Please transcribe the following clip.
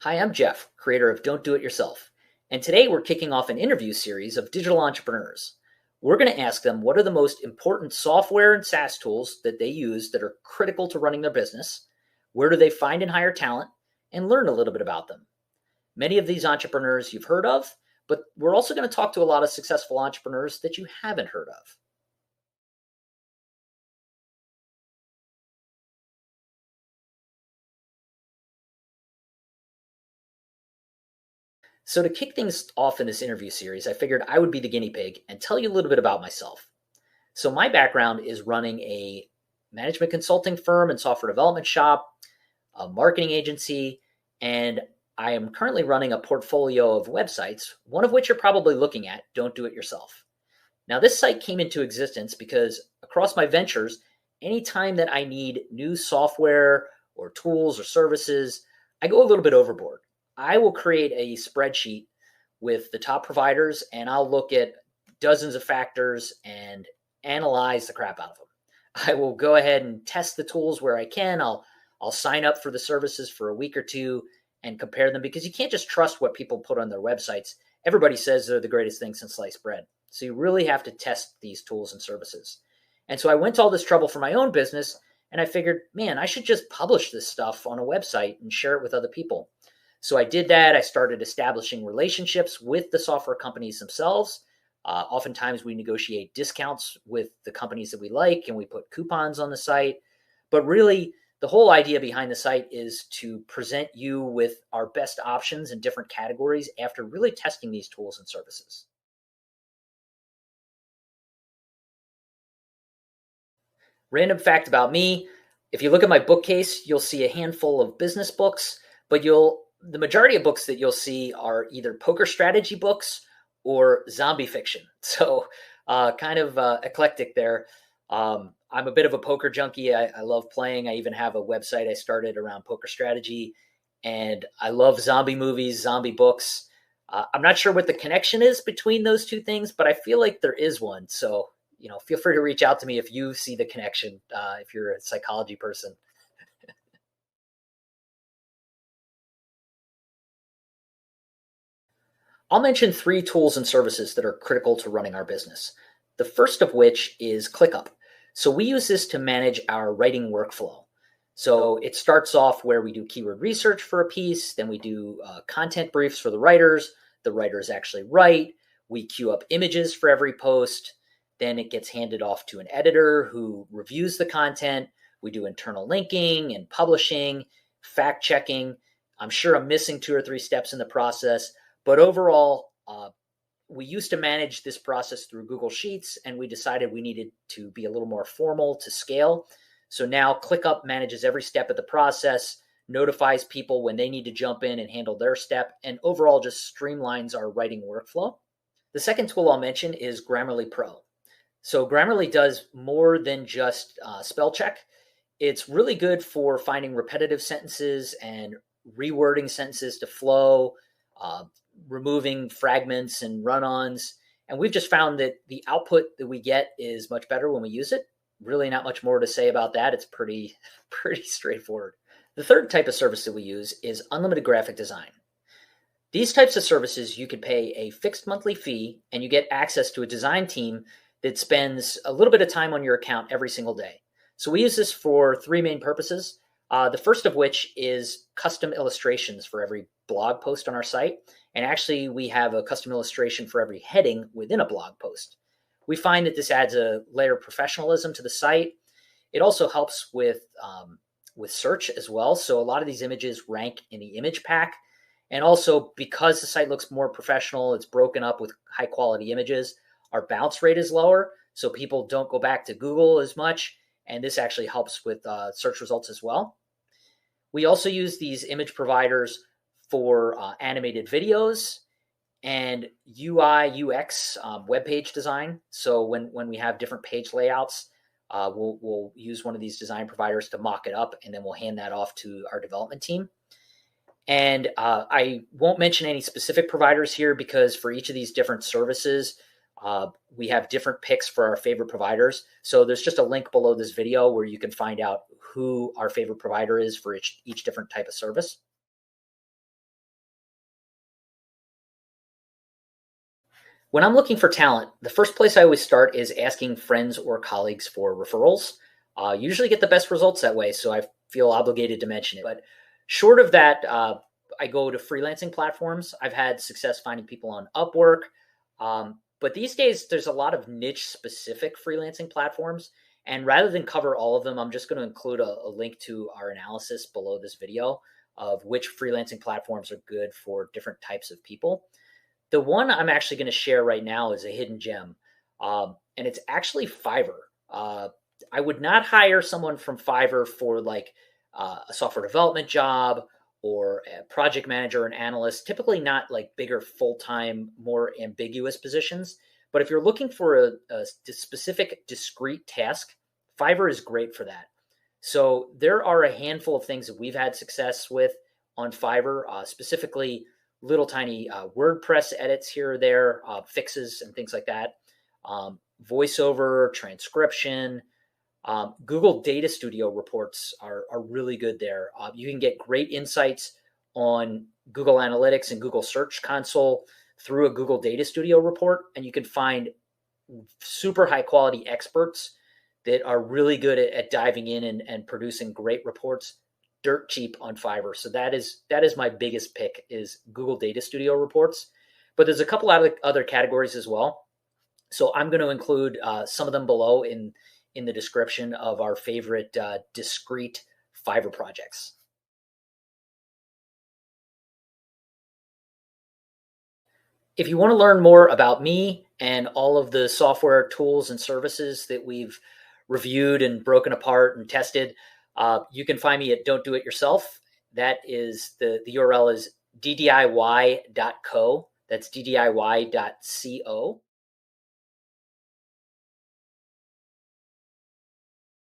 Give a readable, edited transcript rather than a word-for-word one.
Hi, I'm Geoff, creator of Don't Do It Yourself, and today we're kicking off an interview series of digital entrepreneurs. We're going to ask them what are the most important software and SaaS tools that they use that are critical to running their business, where do they find and hire talent, and learn a little bit about them. Many of these entrepreneurs you've heard of, but we're also going to talk to a lot of successful entrepreneurs that you haven't heard of. So, to kick things off in this interview series, I figured I would be the guinea pig and tell you a little bit about myself. So my background is running a management consulting firm and software development shop, a marketing agency, and I am currently running a portfolio of websites, one of which you're probably looking at, Don't Do It Yourself. Now, this site came into existence because across my ventures, anytime that I need new software or tools or services, I go a little bit overboard. I will create a spreadsheet with the top providers and I'll look at dozens of factors and analyze the crap out of them. I will go ahead and test the tools where I can. I'll sign up for the services for a week or two and compare them because you can't just trust what people put on their websites. Everybody says they're the greatest thing since sliced bread. So you really have to test these tools and services. And so I went to all this trouble for my own business and I figured, man, I should just publish this stuff on a website and share it with other people. So I did that. I started establishing relationships with the software companies themselves. Oftentimes we negotiate discounts with the companies that we like and we put coupons on the site. But really, the whole idea behind the site is to present you with our best options in different categories after really testing these tools and services. Random fact about me, if you look at my bookcase, you'll see a handful of business books, but the majority of books that you'll see are either poker strategy books or zombie fiction. So kind of eclectic there. I'm a bit of a poker junkie. I love playing. I even have a website I started around poker strategy, and I love zombie movies, zombie books. I'm not sure what the connection is between those two things, but I feel like there is one. So, feel free to reach out to me if you see the connection, if you're a psychology person. I'll mention three tools and services that are critical to running our business. The first of which is ClickUp. So we use this to manage our writing workflow. So it starts off where we do keyword research for a piece, then we do content briefs for the writers. The writers actually write. We queue up images for every post. Then it gets handed off to an editor who reviews the content. We do internal linking and publishing, fact checking. I'm sure I'm missing two or three steps in the process, but overall, we used to manage this process through Google Sheets, and we decided we needed to be a little more formal to scale. So now ClickUp manages every step of the process, notifies people when they need to jump in and handle their step, and overall just streamlines our writing workflow. The second tool I'll mention is Grammarly Pro. So Grammarly does more than just spell check. It's really good for finding repetitive sentences and rewording sentences to flow, uh, removing fragments and run-ons. And we've just found that the output that we get is much better when we use it. Really not much more to say about that. It's pretty, pretty straightforward. The third type of service that we use is unlimited graphic design. These types of services, you could pay a fixed monthly fee and you get access to a design team that spends a little bit of time on your account every single day. So we use this for three main purposes. The first of which is custom illustrations for every blog post on our site. And actually, we have a custom illustration for every heading within a blog post. We find that this adds a layer of professionalism to the site. It also helps with search as well. So a lot of these images rank in the image pack. And also, because the site looks more professional, it's broken up with high quality images, our bounce rate is lower. So people don't go back to Google as much. And this actually helps with search results as well. We also use these image providers for animated videos and UI UX web page design. So when we have different page layouts, we'll use one of these design providers to mock it up, and then we'll hand that off to our development team. And I won't mention any specific providers here because for each of these different services, we have different picks for our favorite providers. So there's just a link below this video where you can find out who our favorite provider is for each different type of service. When I'm looking for talent, the first place I always start is asking friends or colleagues for referrals. Usually get the best results that way, so I feel obligated to mention it. But short of that, I go to freelancing platforms. I've had success finding people on Upwork. But these days, there's a lot of niche specific freelancing platforms. And rather than cover all of them, I'm just going to include a link to our analysis below this video of which freelancing platforms are good for different types of people. The one I'm actually going to share right now is a hidden gem, and it's actually Fiverr. I would not hire someone from Fiverr for like a software development job or a project manager or an analyst, typically not like bigger full-time, more ambiguous positions. But if you're looking for a specific discrete task, Fiverr is great for that. So there are a handful of things that we've had success with on Fiverr, specifically little tiny WordPress edits here or there, fixes and things like that, voiceover, transcription. Google Data Studio reports are really good there. You can get great insights on Google Analytics and Google Search Console through a Google Data Studio report, and you can find super high quality experts that are really good at diving in and producing great reports dirt cheap on Fiverr. So that is my biggest pick is Google Data Studio reports. But there's a couple other categories as well. So I'm going to include some of them below in the description of our favorite discrete Fiverr projects. If you want to learn more about me and all of the software tools and services that we've reviewed and broken apart and tested, you can find me at Don't Do It Yourself. That is the URL is ddiy.co. That's ddiy.co.